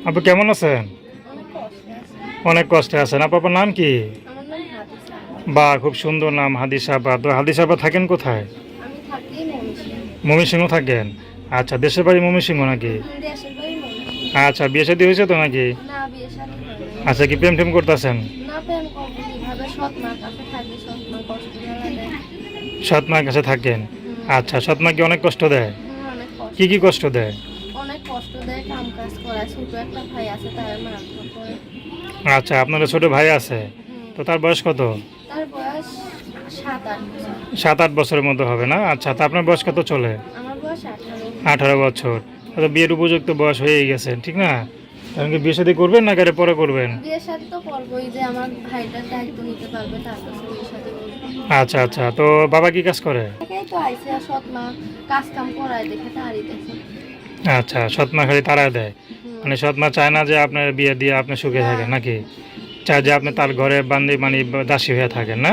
আপু কেমন আছেন? অনেক কষ্টে আছেন। আপনার নাম কি? বা খুব সুন্দর নাম হাদিসা আপা। তো হাদিসা আপা থাকেন কোথায়? ময়মনসিংহ থাকেন? আচ্ছা, দেশের বাড়ি ময়মনসিংহ নাকি? আচ্ছা, বিয়ে শাদী হয়েছে তো নাকি? আচ্ছা, কি প্রেম টেম করতেছেন? সৎ মার কাছে থাকেন? আচ্ছা, সৎ মা কি অনেক কষ্ট দেয়? কি কি কষ্ট দেয়? অনেক কষ্ট দেয়, কাম কাজ করায়। ছোট একটা ভাই আছে, তার মারধর করে। আচ্ছা, আপনার ছোট ভাই আছে? তো তার বয়স কত? তার বয়স 7-8 বছর। 7-8 বছরের মতো হবে না? আচ্ছা, তা আপনার বয়স কত চলে? আমার বয়স 18। 18 বছর। তো বিয়ের উপযুক্ত বয়স হয়েই গেছে, ঠিক না? এখন কি বিয়ে শাদী করবেন না কারে পরে করবেন? বিয়ে শাদী তো করবোই, যে আমার ভাইটার দায়িত্ব নিতে পারবে তার কাছে বিয়ে শাদী করবো। আচ্ছা আচ্ছা, তো বাবা কি কাজ করে? এটাই তো আইসে, আর সৎ মা কাজ কাম করায় দেখে তারই দেখে। আচ্ছা, সৎ মা খালি তাড়ায় দেয়? মানে সৎ মা চায় না যে আপনার বিয়ে দিয়ে আপনি সুখে থাকেন নাকি? চায় যে আপনি তার ঘরে বান্দি মানে দাসী হয়ে থাকেন না?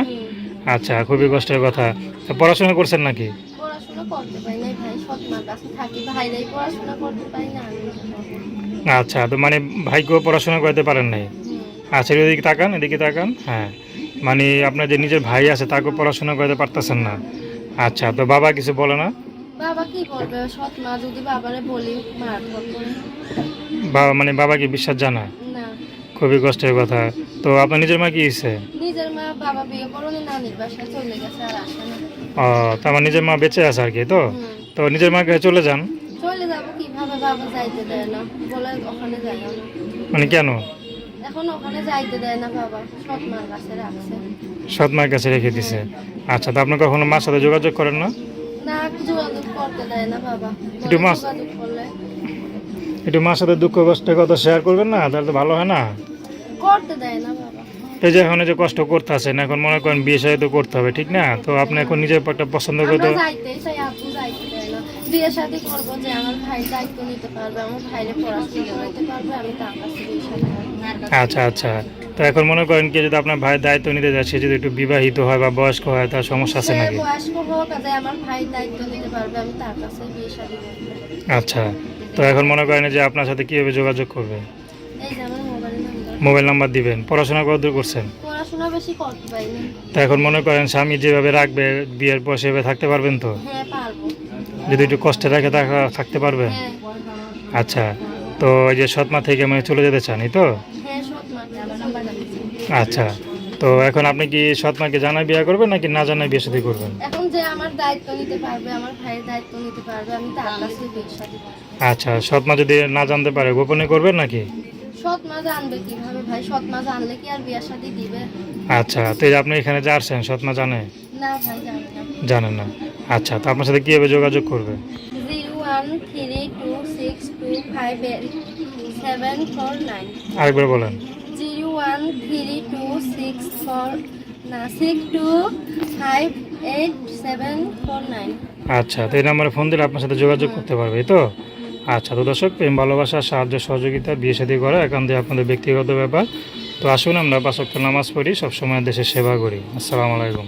আচ্ছা, খুবই কষ্টের কথা। তো পড়াশোনা করছেন নাকি? পড়াশোনা করতে পারি নাই ভাই, সৎ মার কাছে থাকি, ভাইরাই পড়াশোনা করতে পারি না, আমি আচ্ছা, তো মানে ভাইকেও পড়াশোনা করতে পারেন নাই? আচ্ছা, এদিকে তাকান, এদিকে তাকান। হ্যাঁ, মানে আপনার যে নিজের ভাই আছে তাকেও পড়াশোনা করতে পারতেছেন না? আচ্ছা, তো বাবা কিছু বলে না? বাবা কি বলবে, সৎ মা যদি বাবারে বলি মারধর করে। বাবা মানে বাবা কি বিশ্বাস জানা? না। খুবই কষ্টের কথা। তো আপনার নিজের মা কি হয়েছে? নিজের মা, বাবা বিয়ে করলে নানির বাসায় চলে গেছে, আর আসে না। ও, তো আমার নিজের মা বেঁচে আছে আর কি? তো তো নিজের মাকে চলে যান। চলে যাবো কিভাবে, বাবা যাইতে দেয় না, বলে ওখানে যাই না। মানে কেন? এখন ওখানে যাইতে দেয় না বাবা, সৎ মার কাছে রাখছে। সৎ মায়ের কাছে রেখে দিছে? আচ্ছা, তো আপনি কখনো মার সাথে যোগাযোগ করেন না? না, যোগাযোগ করতে দেয় না বাবা, একটু বলে মাস যোগাযোগ করলে। একটু মার সাথে দুঃখ কষ্টের কথা শেয়ার করবেন না? তাহলে তো ভালো হয় না? করতে দেয় না বাবা। এই যে এখন এই যে কষ্ট করতে আছেন, এখন মনে করেন বিয়ে শাদী তো করতে হবে, ঠিক না? তো আপনি এখন নিজের একটা পছন্দ করে আমরা তো। যাইতেই চাই, আপু যাইতে দেয় না। বিয়ে শাদী করবো, যে আমার ভাই দায়িত্ব নিতে পারবে, আমার ভাইরে পড়াশোনা করতে পারবে, আমি তার কাছে বিয়ে শাদী করবো। আচ্ছা আচ্ছা, তো এখন মনে করেন কি যদি আপনার ভাই দায়িত্ব নিতে যায়, সে যদি একটু বিবাহিত হয় বা বয়স্ক হয়, তার সমস্যা আছে সে নাকি? বয়স্ক হোক, যে আমার ভাই দায়িত্ব নিতে পারবে, আমি তার কাছে বিয়ে শাদী করবো। আচ্ছা, তো এখন মনে করেন যে আপনার সাথে কীভাবে যোগাযোগ করবে? এই যে আমার মোবাইল নাম্বার। মোবাইল নাম্বার দিবেন। পড়াশোনা কতদূর করছেন? পড়াশোনা বেশি করতে পারিনি। তো এখন মনে করেন স্বামী যেভাবে রাখবে বিয়ের পর সেভাবে থাকতে পারবেন তো? হ্যাঁ, পারবো। যদি একটু কষ্টে রাখে থাকতে পারবেন? হ্যাঁ। আচ্ছা, তো এই যে সৎমা থেকে মানে চলে যেতে চান, এই তো? হ্যাঁ, সৎ মা নাম্বার দিচ্ছি। আচ্ছা, তো এখন আপনি কি সৎমাকে জানাই বিয়ে করবেন নাকি না জানাই বিয়ে শাদী করবেন? এখন যে আমার দায়িত্ব নিতে পারবে, আমার ভাইয়ের দায়িত্ব নিতে পারবে, আমি তার কাছে বিয়ে শাদী করবো। আচ্ছা, সৎমা যদি না জানতে পারে গোপনে করবেন নাকি? সৎ মা জানবে কিভাবে ভাই, সৎ মা জানলে কি আর বিয়ে শাদী দিবে? আচ্ছা, তো এই যে আপনি এখানে যে আসছেন, সৎমা জানে? না ভাই, জানে না। জানেন না? আচ্ছা, তো আপনার সাথে কীভাবে যোগাযোগ করবে? 01326258749। আরেকবার বলেন। 01326258749। আচ্ছা, তো এই নাম্বারে ফোন দিলে আপনার সাথে যোগাযোগ করতে পারবে, এই তো? আচ্ছা, তো দর্শক, প্রেম ভালোবাসা সাহায্য সহযোগিতা বিয়ে শাদী করা একান্তই আপনাদের ব্যক্তিগত ব্যাপার। তো আসুন আমরা 5 ওয়াক্ত নামাজ পড়ি, সবসময় দেশের সেবা করি। আসসালামু আলাইকুম।